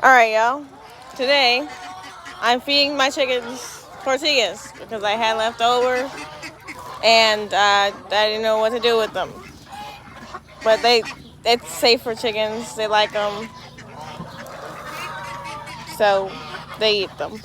Alright, y'all. Today, I'm feeding my chickens tortillas because I had leftovers and I didn't know what to do with them. But it's safe for chickens. They like them. So, they eat them.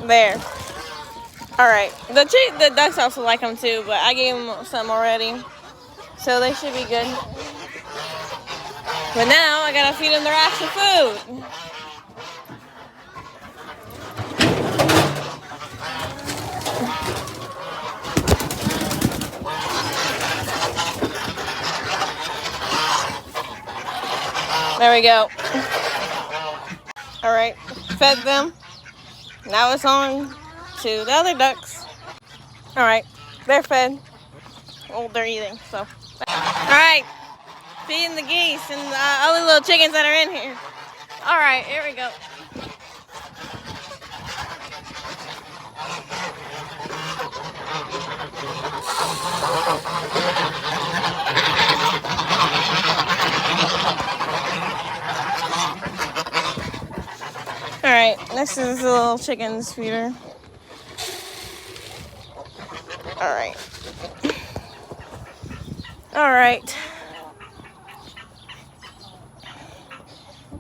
There. Alright. The ducks also like them too, but I gave them some already. So they should be good. But now I gotta feed them their actual food. There we go. Alright, fed them. Now it's on to the other ducks. Alright, they're fed. Oh, they're eating, so. Alright, feeding the geese and the other little chickens that are in here. Alright, here we go. Alright, this is the little chicken's feeder. Alright. Alright.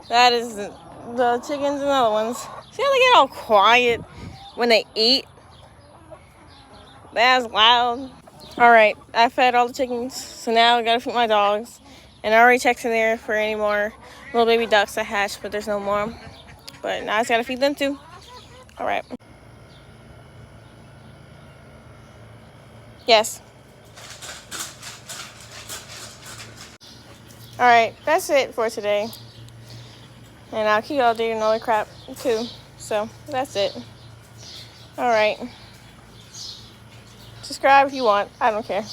That is the chickens and the other ones. See how they get all quiet when they eat? That's loud. Alright, I fed all the chickens, so now I gotta feed my dogs. And I already checked in there for any more little baby ducks that hatched, but there's no more. But now I just gotta feed them too. Alright. Yes. Alright, that's it for today. And I'll keep all doing other crap too. So, that's it. Alright. Subscribe if you want. I don't care.